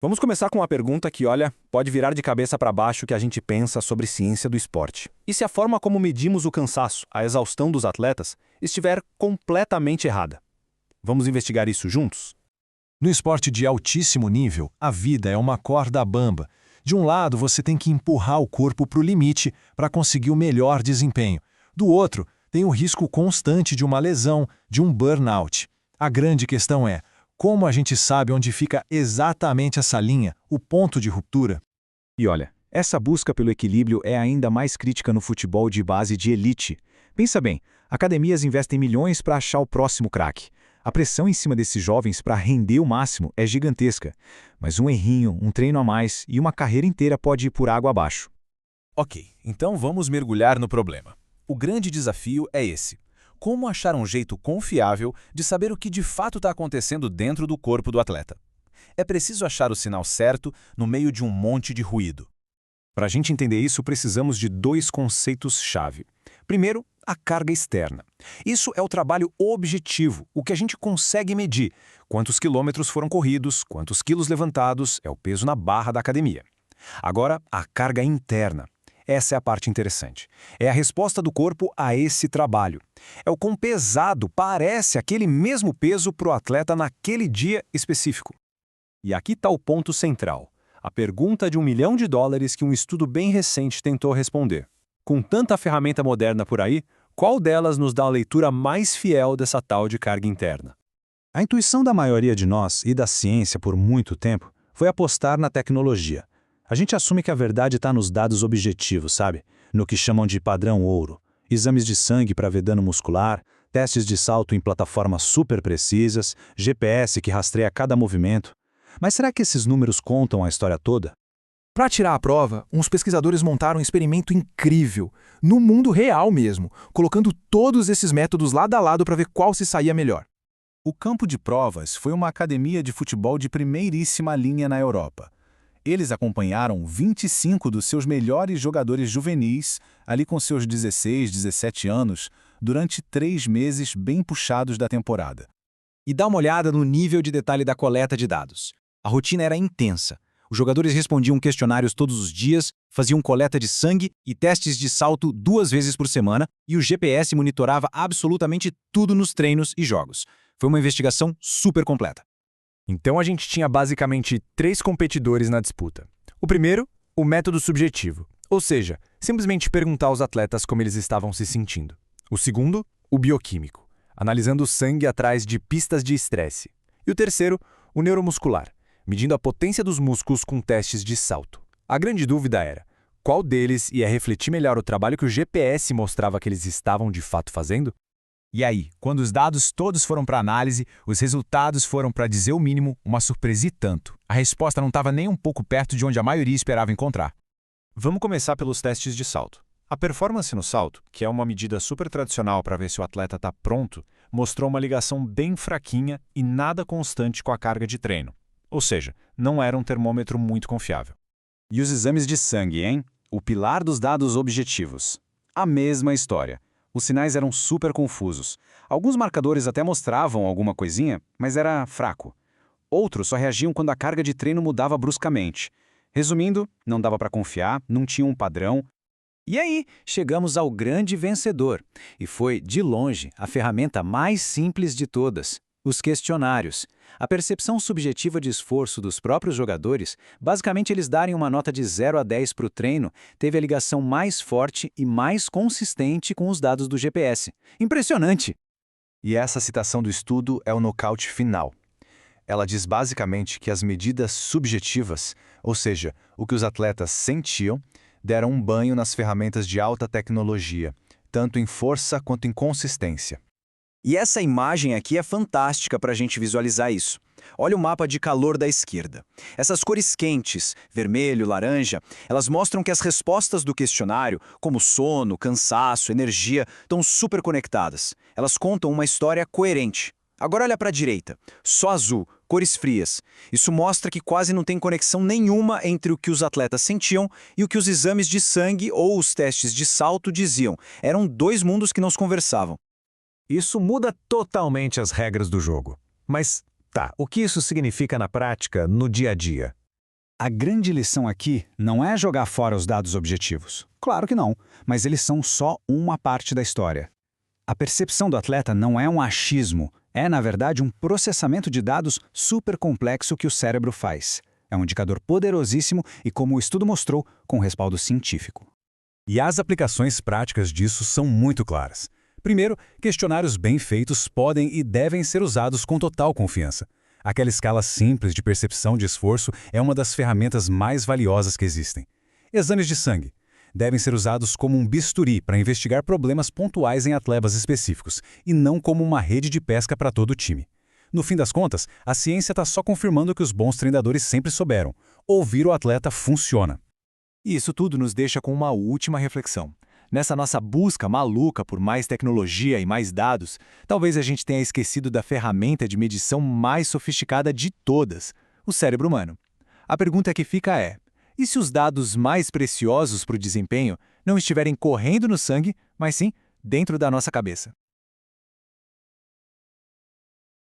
Vamos começar com uma pergunta que, olha, pode virar de cabeça para baixo o que a gente pensa sobre ciência do esporte. E se a forma como medimos o cansaço, a exaustão dos atletas, estiver completamente errada? Vamos investigar isso juntos? No esporte de altíssimo nível, a vida é uma corda bamba. De um lado, você tem que empurrar o corpo para o limite para conseguir o melhor desempenho. Do outro, tem o risco constante de uma lesão, de um burnout. A grande questão é, como a gente sabe onde fica exatamente essa linha, o ponto de ruptura? E olha, essa busca pelo equilíbrio é ainda mais crítica no futebol de base de elite. Pensa bem, academias investem milhões para achar o próximo craque. A pressão em cima desses jovens para render o máximo é gigantesca. Mas um errinho, um treino a mais e uma carreira inteira pode ir por água abaixo. Ok, então vamos mergulhar no problema. O grande desafio é esse. Como achar um jeito confiável de saber o que de fato está acontecendo dentro do corpo do atleta? É preciso achar o sinal certo no meio de um monte de ruído. Para a gente entender isso, precisamos de dois conceitos-chave. Primeiro, a carga externa. Isso é o trabalho objetivo, o que a gente consegue medir. Quantos quilômetros foram corridos, quantos quilos levantados, é o peso na barra da academia. Agora, a carga interna. Essa é a parte interessante. É a resposta do corpo a esse trabalho. É o quão pesado parece aquele mesmo peso para o atleta naquele dia específico. E aqui está o ponto central. A pergunta de $1 milhão que um estudo bem recente tentou responder. Com tanta ferramenta moderna por aí, qual delas nos dá a leitura mais fiel dessa tal de carga interna? A intuição da maioria de nós e da ciência por muito tempo foi apostar na tecnologia. A gente assume que a verdade está nos dados objetivos, sabe? No que chamam de padrão ouro. Exames de sangue para ver dano muscular, testes de salto em plataformas super precisas, GPS que rastreia cada movimento. Mas será que esses números contam a história toda? Para tirar a prova, uns pesquisadores montaram um experimento incrível, no mundo real mesmo, colocando todos esses métodos lado a lado para ver qual se saía melhor. O campo de provas foi uma academia de futebol de primeiríssima linha na Europa. Eles acompanharam 25 dos seus melhores jogadores juvenis, ali com seus 16, 17 anos, durante 3 meses bem puxados da temporada. E dá uma olhada no nível de detalhe da coleta de dados. A rotina era intensa. Os jogadores respondiam questionários todos os dias, faziam coleta de sangue e testes de salto 2 vezes por semana, e o GPS monitorava absolutamente tudo nos treinos e jogos. Foi uma investigação super completa. Então a gente tinha basicamente 3 competidores na disputa. O primeiro, o método subjetivo, ou seja, simplesmente perguntar aos atletas como eles estavam se sentindo. O segundo, o bioquímico, analisando o sangue atrás de pistas de estresse. E o terceiro, o neuromuscular, medindo a potência dos músculos com testes de salto. A grande dúvida era, qual deles ia refletir melhor o trabalho que o GPS mostrava que eles estavam de fato fazendo? E aí, quando os dados todos foram para análise, os resultados foram, para dizer o mínimo, uma surpresa e tanto. A resposta não estava nem um pouco perto de onde a maioria esperava encontrar. Vamos começar pelos testes de salto. A performance no salto, que é uma medida super tradicional para ver se o atleta está pronto, mostrou uma ligação bem fraquinha e nada constante com a carga de treino. Ou seja, não era um termômetro muito confiável. E os exames de sangue, hein? O pilar dos dados objetivos. A mesma história. Os sinais eram super confusos. Alguns marcadores até mostravam alguma coisinha, mas era fraco. Outros só reagiam quando a carga de treino mudava bruscamente. Resumindo, não dava para confiar, não tinha um padrão. E aí, chegamos ao grande vencedor. E foi, de longe, a ferramenta mais simples de todas. Os questionários. A percepção subjetiva de esforço dos próprios jogadores, basicamente eles darem uma nota de 0 a 10 para o treino, teve a ligação mais forte e mais consistente com os dados do GPS. Impressionante! E essa citação do estudo é o nocaute final. Ela diz basicamente que as medidas subjetivas, ou seja, o que os atletas sentiam, deram um banho nas ferramentas de alta tecnologia, tanto em força quanto em consistência. E essa imagem aqui é fantástica para a gente visualizar isso. Olha o mapa de calor da esquerda. Essas cores quentes, vermelho, laranja, elas mostram que as respostas do questionário, como sono, cansaço, energia, estão super conectadas. Elas contam uma história coerente. Agora olha para a direita. Só azul, cores frias. Isso mostra que quase não tem conexão nenhuma entre o que os atletas sentiam e o que os exames de sangue ou os testes de salto diziam. Eram 2 mundos que não se conversavam. Isso muda totalmente as regras do jogo. Mas, tá, o que isso significa na prática, no dia a dia? A grande lição aqui não é jogar fora os dados objetivos. Claro que não, mas eles são só uma parte da história. A percepção do atleta não é um achismo, é, na verdade, um processamento de dados super complexo que o cérebro faz. É um indicador poderosíssimo e, como o estudo mostrou, com respaldo científico. E as aplicações práticas disso são muito claras. Primeiro, questionários bem feitos podem e devem ser usados com total confiança. Aquela escala simples de percepção de esforço é uma das ferramentas mais valiosas que existem. Exames de sangue devem ser usados como um bisturi para investigar problemas pontuais em atletas específicos, e não como uma rede de pesca para todo o time. No fim das contas, a ciência está só confirmando o que os bons treinadores sempre souberam: ouvir o atleta funciona. E isso tudo nos deixa com uma última reflexão. Nessa nossa busca maluca por mais tecnologia e mais dados, talvez a gente tenha esquecido da ferramenta de medição mais sofisticada de todas, o cérebro humano. A pergunta que fica é: e se os dados mais preciosos para o desempenho não estiverem correndo no sangue, mas sim dentro da nossa cabeça?